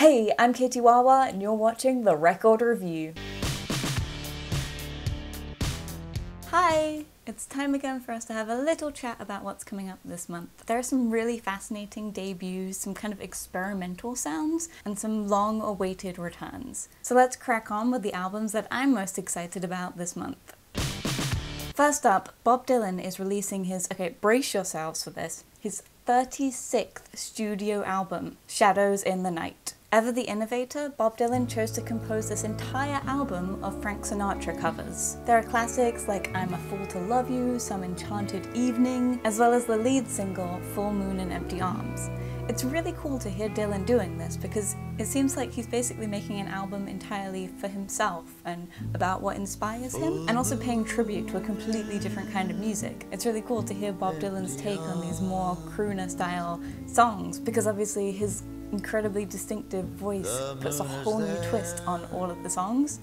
Hey, I'm catiewahwah and you're watching The Record Review. Hi! It's time again for us to have a little chat about what's coming up this month. There are some really fascinating debuts, some kind of experimental sounds, and some long-awaited returns. So let's crack on with the albums that I'm most excited about this month. First up, Bob Dylan is releasing his, brace yourselves for this, his 36th studio album, Shadows in the Night. Ever the innovator, Bob Dylan chose to compose this entire album of Frank Sinatra covers. There are classics like I'm a Fool to Love You, Some Enchanted Evening, as well as the lead single, Full Moon and Empty Arms. It's really cool to hear Dylan doing this because it seems like he's basically making an album entirely for himself and about what inspires him, and also paying tribute to a completely different kind of music. It's really cool to hear Bob Dylan's take on these more crooner style songs because obviously his incredibly distinctive voice puts a whole new twist on all of the songs.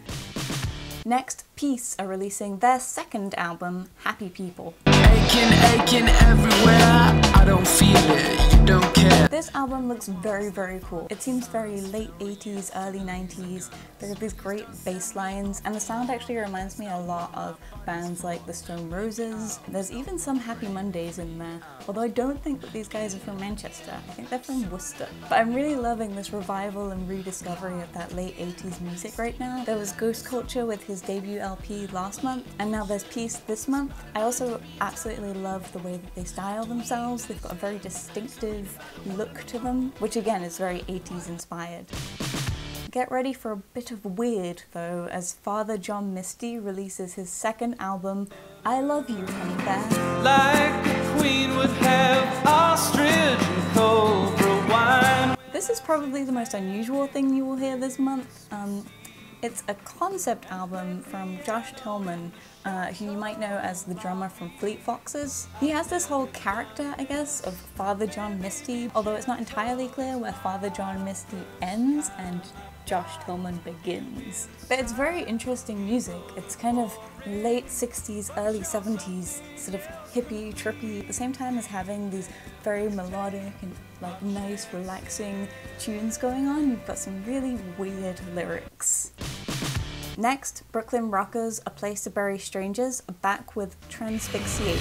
Next, Peace are releasing their second album, Happy People. Aching everywhere, I don't feel it, you don't care. This album looks very, very cool. It seems very late 80s, early 90s. There are these great bass lines, and the sound actually reminds me a lot of bands like the Stone Roses. There's even some Happy Mondays in there, although I don't think that these guys are from Manchester. I think they're from Worcester. But I'm really loving this revival and rediscovery of that late 80s music right now. There was Ghost Culture with his debut LP last month, and now there's Peace this month. I also absolutely love the way that they style themselves. They've got a very distinctive look to them, which again is very 80s inspired. Get ready for a bit of weird though, as Father John Misty releases his second album, I Love You, Honeybear. Like a queen would have ostrich and cobra wine. This is probably the most unusual thing you will hear this month. It's a concept album from Josh Tillman, who you might know as the drummer from Fleet Foxes. He has this whole character, I guess, of Father John Misty, although it's not entirely clear where Father John Misty ends and Josh Tillman begins. But it's very interesting music. It's kind of late 60s, early 70s, sort of hippie, trippy, at the same time as having these very melodic and like nice, relaxing tunes going on. You've got some really weird lyrics. Next, Brooklyn rockers A Place to Bury Strangers are back with Transfixiation.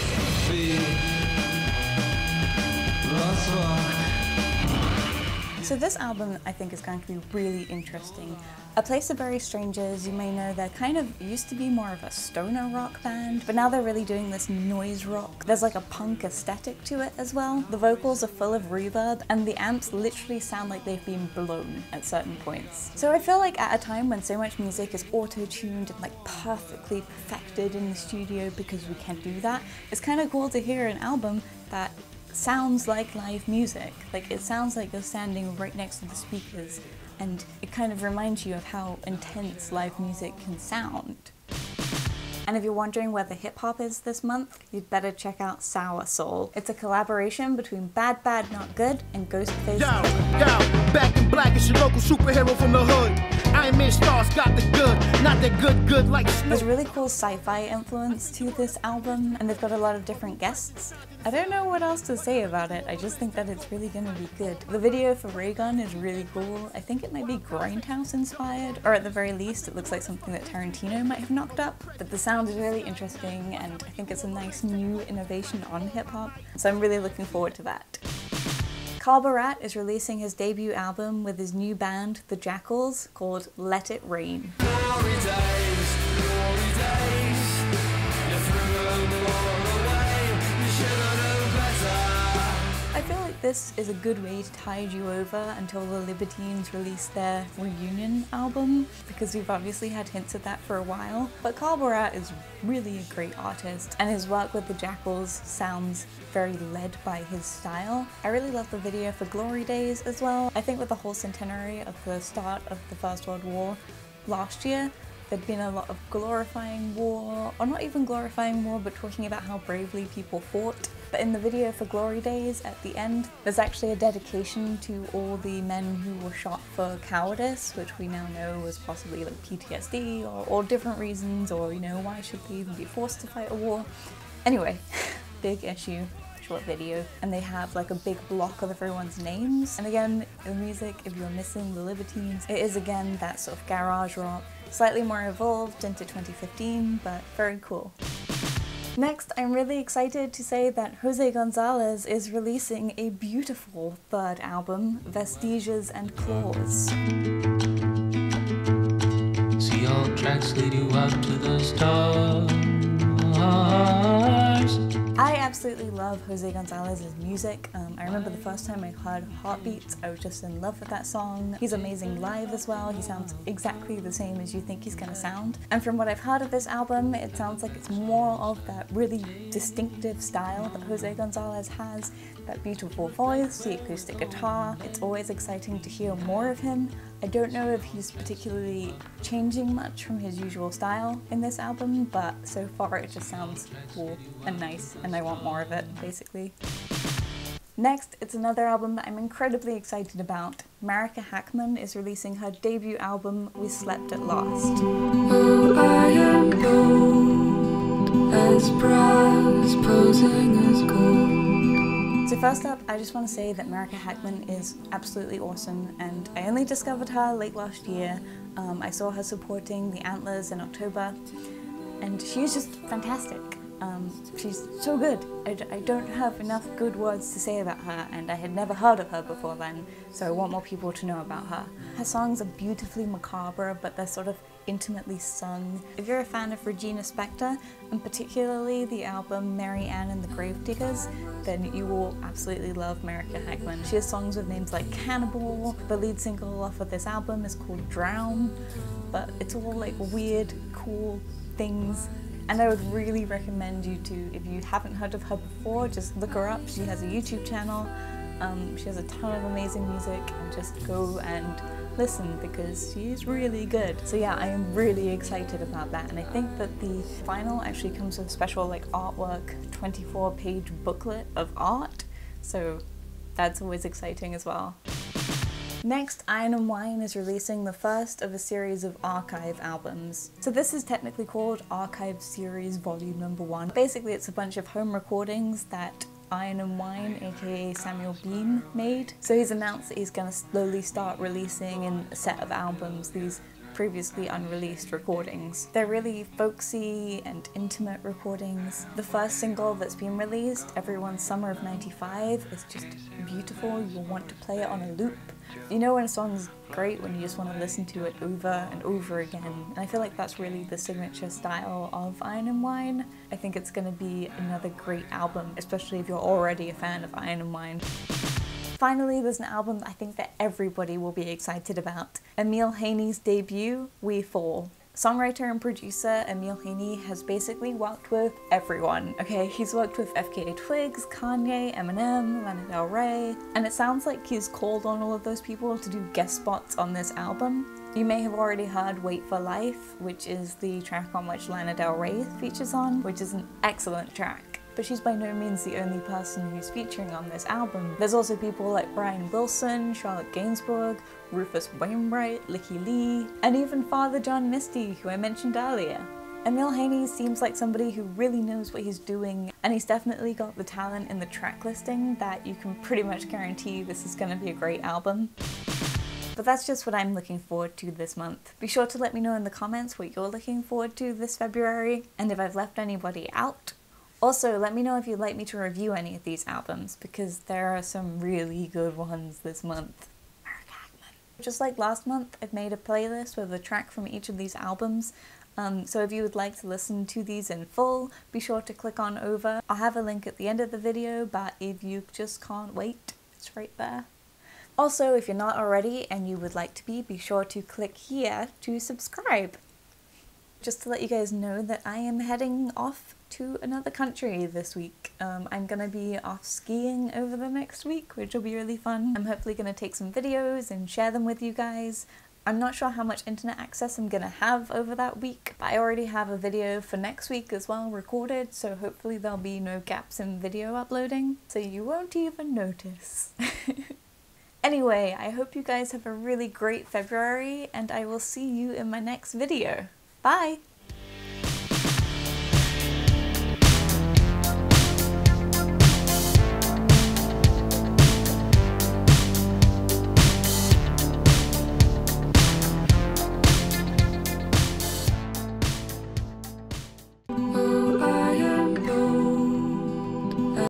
So this album I think is going to be really interesting. A Place to Bury Strangers, you may know, they're kind of used to be more of a stoner rock band, but now they're really doing this noise rock. There's like a punk aesthetic to it as well. The vocals are full of reverb and the amps literally sound like they've been blown at certain points. So I feel like at a time when so much music is auto-tuned and like perfectly perfected in the studio because we can't do that, it's kind of cool to hear an album that sounds like live music. Like it sounds like you're standing right next to the speakers, and it kind of reminds you of how intense live music can sound. And if you're wondering where the hip-hop is this month, you'd better check out Sour Soul. It's a collaboration between Bad Bad Not Good and Ghostface. Yo, back in black, it's your local superhero from the hood. Iron Man stars got the good, not that good like Snoop. There's a really cool sci-fi influence to this album, and they've got a lot of different guests. I don't know what else to say about it, I just think that it's really gonna be good. The video for Ray Gun is really cool. I think it might be Grindhouse inspired, or at the very least it looks like something that Tarantino might have knocked up. But the sound is really interesting, and I think it's a nice new innovation on hip-hop, so I'm really looking forward to that. Barât is releasing his debut album with his new band, the Jackals, called Let It Rain. I feel like this is a good way to tide you over until the Libertines release their reunion album, because we've obviously had hints of that for a while. But Barât is really a great artist, and his work with the Jackals sounds very led by his style. I really love the video for Glory Days as well. I think with the whole centenary of the start of the First World War last year, there'd been a lot of glorifying war, or not even glorifying war, but talking about how bravely people fought. But in the video for Glory Days, at the end, there's actually a dedication to all the men who were shot for cowardice, which we now know was possibly like PTSD or different reasons, or, you know, why should they even be forced to fight a war? Anyway, big issue. actual video, and they have like a big block of everyone's names. And again, the music, if you're missing the Libertines, it is again that sort of garage rock, slightly more evolved into 2015, but very cool. Next, I'm really excited to say that José González is releasing a beautiful third album, Vestiges and Claws. See all tracks lead you out to the stars. I absolutely love José González's music. I remember the first time I heard Heartbeats, I was just in love with that song. He's amazing live as well. He sounds exactly the same as you think he's gonna sound. And from what I've heard of this album, it sounds like it's more of that really distinctive style that José González has. That beautiful voice, the acoustic guitar. It's always exciting to hear more of him. I don't know if he's particularly changing much from his usual style in this album, but so far it just sounds cool and nice, and I want more of it, basically. Next, it's another album that I'm incredibly excited about. Marika Hackman is releasing her debut album, We Slept at Last. Oh, I am bold as brass, posing as gold. So first up, I just want to say that Marika Hackman is absolutely awesome, and I only discovered her late last year. I saw her supporting the Antlers in October, and she's just fantastic. She's so good. I don't have enough good words to say about her, and I had never heard of her before then, so I want more people to know about her. Her songs are beautifully macabre, but they're sort of intimately sung. If you're a fan of Regina Spektor, and particularly the album Mary Ann and the Gravediggers, then you will absolutely love Marika Hackman. She has songs with names like Cannibal. The lead single off of this album is called Drown, but it's all like weird, cool things. And I would really recommend you to, if you haven't heard of her before, just look her up. She has a YouTube channel. She has a ton of amazing music, and just go and listen because she's really good. So yeah, I am really excited about that, and I think that the vinyl actually comes with a special like artwork 24-page booklet of art, so that's always exciting as well. Next, Iron and Wine is releasing the first of a series of archive albums. So this is technically called Archive Series Volume Number 1. Basically it's a bunch of home recordings that Iron and Wine, aka Samuel Bean, made. So he's announced that he's going to slowly start releasing in a set of albums these previously unreleased recordings. They're really folksy and intimate recordings. The first single that's been released, Everyone's Summer of '95, is just beautiful. You'll want to play it on a loop. You know when a song's great when you just want to listen to it over and over again, and I feel like that's really the signature style of Iron and Wine. I think it's going to be another great album, especially if you're already a fan of Iron and Wine. Finally, there's an album I think that everybody will be excited about. Emile Haynie's debut, We Fall. Songwriter and producer Emile Haynie has basically worked with everyone, okay? He's worked with FKA Twigs, Kanye, Eminem, Lana Del Rey, and it sounds like he's called on all of those people to do guest spots on this album. You may have already heard Wait for Life, which is the track on which Lana Del Rey features on, which is an excellent track. But she's by no means the only person who's featuring on this album. There's also people like Brian Wilson, Charlotte Gainsbourg, Rufus Wainwright, Licky Lee, and even Father John Misty, who I mentioned earlier. Emile Haynie seems like somebody who really knows what he's doing, and he's definitely got the talent in the track listing that you can pretty much guarantee this is going to be a great album. But that's just what I'm looking forward to this month. Be sure to let me know in the comments what you're looking forward to this February, and if I've left anybody out. Also, let me know if you'd like me to review any of these albums, because there are some really good ones this month. Marika Hackman. Just like last month, I've made a playlist with a track from each of these albums, so if you would like to listen to these in full, be sure to click on over. I'll have a link at the end of the video, but if you just can't wait, it's right there. Also, if you're not already and you would like to be sure to click here to subscribe. Just to let you guys know that I am heading off to another country this week. I'm gonna be off skiing over the next week, which will be really fun. I'm hopefully gonna take some videos and share them with you guys. I'm not sure how much internet access I'm gonna have over that week, but I already have a video for next week as well recorded, so hopefully there'll be no gaps in video uploading, so you won't even notice. Anyway, I hope you guys have a really great February, and I will see you in my next video. Bye!